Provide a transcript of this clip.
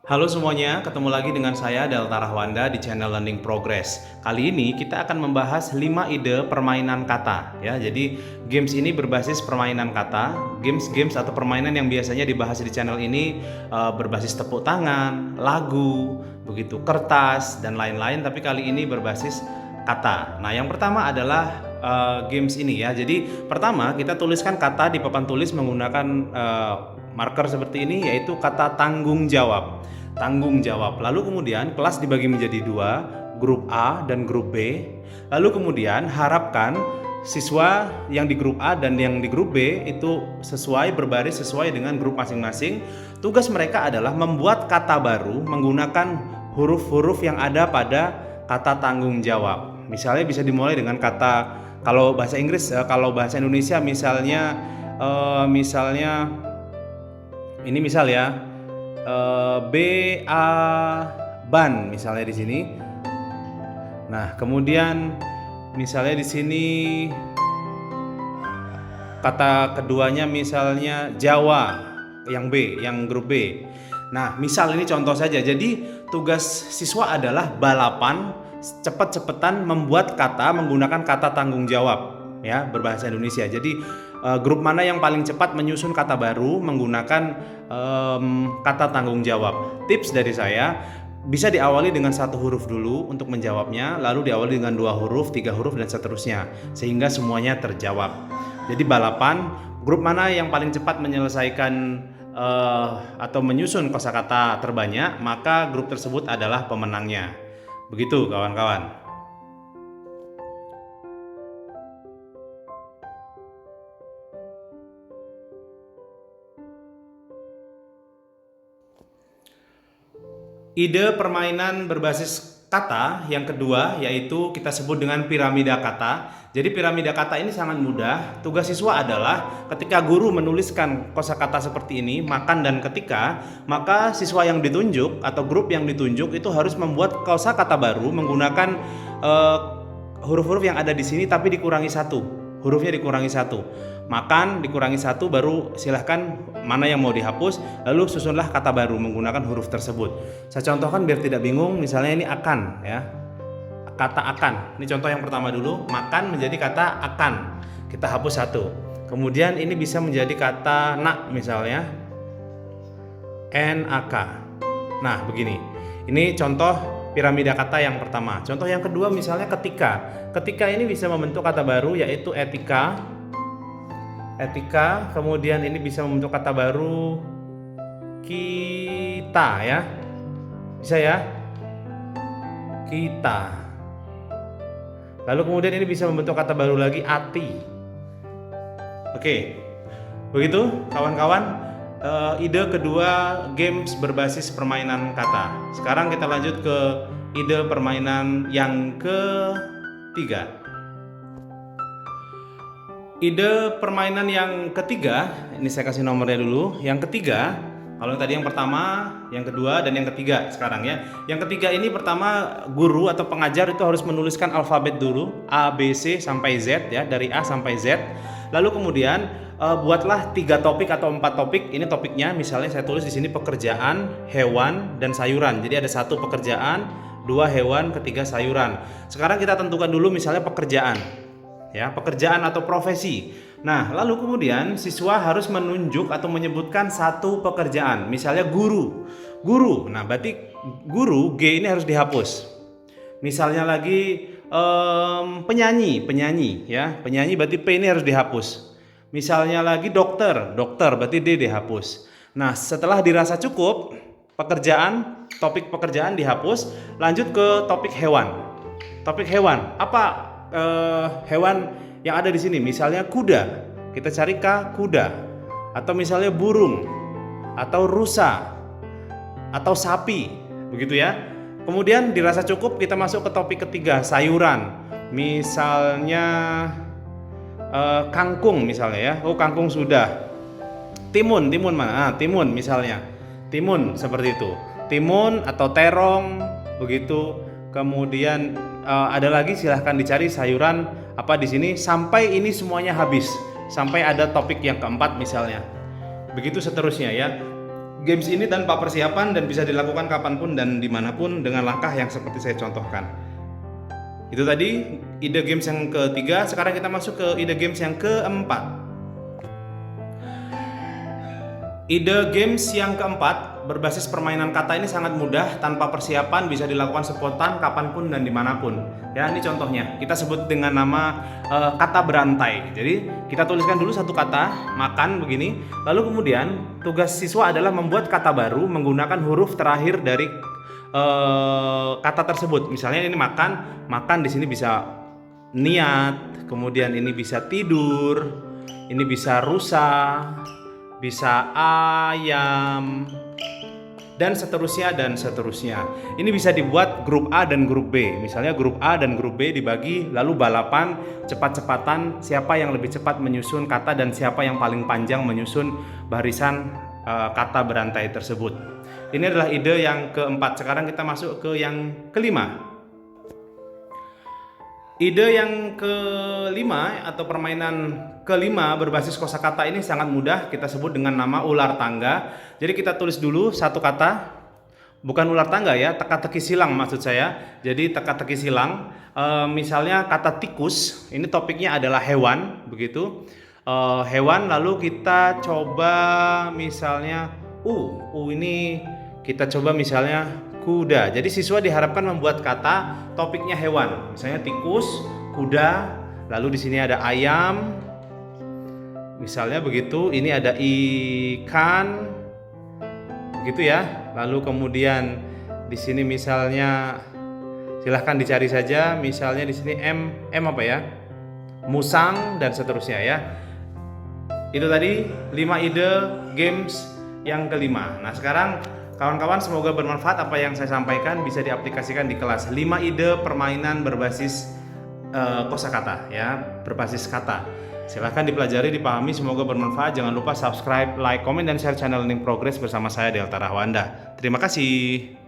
Halo semuanya, ketemu lagi dengan saya Delta Rahwanda di channel Learning Progress. Kali ini kita akan membahas 5 ide permainan kata ya. Jadi games ini berbasis permainan kata, games atau permainan yang biasanya dibahas di channel ini berbasis tepuk tangan, lagu, begitu kertas dan lain-lain, tapi kali ini berbasis kata. Nah, yang pertama adalah games ini ya. Jadi pertama kita tuliskan kata di papan tulis menggunakan marker seperti ini, yaitu kata tanggung jawab. Tanggung jawab. Lalu kemudian kelas dibagi menjadi dua, grup A dan grup B. Lalu kemudian harapkan siswa yang di grup A dan yang di grup B itu berbaris sesuai dengan grup masing-masing. Tugas mereka adalah membuat kata baru menggunakan huruf-huruf yang ada pada kata tanggung jawab. Misalnya bisa dimulai dengan kata, kalau bahasa Inggris, kalau bahasa Indonesia misalnya ini misal ya, ban misalnya di sini. Nah, kemudian misalnya di sini kata keduanya misalnya Jawa, yang B, yang grup B. Nah, misal ini contoh saja. Jadi tugas siswa adalah balapan cepet-cepetan membuat kata menggunakan kata tanggung jawab ya, berbahasa Indonesia. Jadi grup mana yang paling cepat menyusun kata baru menggunakan kata tanggung jawab. Tips dari saya, bisa diawali dengan satu huruf dulu untuk menjawabnya, lalu diawali dengan 2 huruf, 3 huruf dan seterusnya, sehingga semuanya terjawab. Jadi balapan, grup mana yang paling cepat menyelesaikan atau menyusun kosakata terbanyak, maka grup tersebut adalah pemenangnya. Begitu kawan-kawan. Ide permainan berbasis kata yang kedua yaitu kita sebut dengan piramida kata. Jadi piramida kata ini sangat mudah. Tugas siswa adalah ketika guru menuliskan kosakata seperti ini, makan dan ketika, maka siswa yang ditunjuk atau grup yang ditunjuk itu harus membuat kosakata baru menggunakan huruf-huruf yang ada di sini tapi dikurangi satu. Hurufnya dikurangi satu. Makan dikurangi satu, baru silahkan mana yang mau dihapus, lalu susunlah kata baru menggunakan huruf tersebut. Saya contohkan biar tidak bingung. Misalnya ini akan ya, kata akan. Ini contoh yang pertama dulu. Makan menjadi kata akan, kita hapus satu. Kemudian ini bisa menjadi kata nak, misalnya nak. Nah begini, ini contoh piramida kata yang pertama. Contoh yang kedua misalnya ketika. Ketika ini bisa membentuk kata baru yaitu etika. Etika, kemudian ini bisa membentuk kata baru kita ya. Bisa ya? Kita. Lalu kemudian ini bisa membentuk kata baru lagi ati. Oke. Begitu kawan-kawan, ide kedua games berbasis permainan kata. Sekarang kita lanjut ke ide permainan yang ketiga. Ide permainan yang ketiga, ini saya kasih nomornya dulu. Yang ketiga, kalau tadi yang pertama, yang kedua, dan yang ketiga sekarang ya. Yang ketiga ini pertama, guru atau pengajar itu harus menuliskan alfabet dulu, A, B, C sampai Z ya, dari A sampai Z. Lalu kemudian buatlah 3 topik atau 4 topik. Ini topiknya, misalnya saya tulis di sini pekerjaan, hewan, dan sayuran. Jadi ada 1 pekerjaan, 2 hewan, ketiga sayuran. Sekarang kita tentukan dulu misalnya pekerjaan. Ya, pekerjaan atau profesi. Nah, lalu kemudian siswa harus menunjuk atau menyebutkan 1 pekerjaan. Misalnya guru. Guru. Nah, berarti guru G ini harus dihapus. Misalnya lagi penyanyi ya. Penyanyi berarti P ini harus dihapus. Misalnya lagi dokter berarti D dihapus. Nah, setelah dirasa cukup pekerjaan, topik pekerjaan dihapus, lanjut ke topik hewan. Topik hewan. Apa hewan yang ada di sini? Misalnya kuda, kita cari kuda, atau misalnya burung, atau rusa, atau sapi, begitu ya. Kemudian dirasa cukup, kita masuk ke topik ketiga, sayuran. Misalnya kangkung misalnya ya. Oh, kangkung sudah. Timun mana? Timun misalnya. Timun seperti itu. Timun atau terong, begitu. Kemudian ada lagi, silahkan dicari sayuran apa di sini sampai ini semuanya habis, sampai ada topik yang keempat misalnya. Begitu seterusnya ya. games ini tanpa persiapan dan bisa dilakukan kapanpun dan dimanapun dengan langkah yang seperti saya contohkan. Itu tadi ide games yang ketiga. Sekarang kita masuk ke ide games yang keempat. Ide games yang keempat berbasis permainan kata ini sangat mudah, tanpa persiapan, bisa dilakukan spontan kapanpun dan dimanapun. Ya, ini contohnya. Kita sebut dengan nama kata berantai. Jadi kita tuliskan dulu satu kata makan begini, lalu kemudian tugas siswa adalah membuat kata baru menggunakan huruf terakhir dari kata tersebut. Misalnya ini makan, makan di sini bisa niat, kemudian ini bisa tidur, ini bisa rusa, bisa ayam, dan seterusnya dan seterusnya. Ini bisa dibuat grup A dan grup B. Misalnya grup A dan grup B dibagi, lalu balapan cepat-cepatan siapa yang lebih cepat menyusun kata dan siapa yang paling panjang menyusun barisan kata berantai tersebut. Ini adalah ide yang keempat. Sekarang kita masuk ke yang kelima. Ide yang kelima atau permainan kelima berbasis kosakata ini sangat mudah, kita sebut dengan nama ular tangga. Jadi kita tulis dulu satu kata, bukan ular tangga ya, teka-teki silang maksud saya. Jadi teka-teki silang, misalnya kata tikus, ini topiknya adalah hewan, begitu. Hewan, lalu kita coba misalnya, ini kita coba misalnya kuda. Jadi siswa diharapkan membuat kata topiknya hewan. Misalnya tikus, kuda, lalu di sini ada ayam. Misalnya begitu, ini ada ikan. Begitu ya. Lalu kemudian di sini misalnya silahkan dicari saja, misalnya di sini M apa ya? Musang dan seterusnya ya. Itu tadi 5 ide games yang kelima. Nah, sekarang kawan-kawan, semoga bermanfaat apa yang saya sampaikan, bisa diaplikasikan di kelas. 5 ide permainan berbasis kosakata ya, berbasis kata. Silahkan dipelajari, dipahami, semoga bermanfaat. Jangan lupa subscribe, like, komen, dan share channel Learning Progress bersama saya Delta Rahwanda. Terima kasih.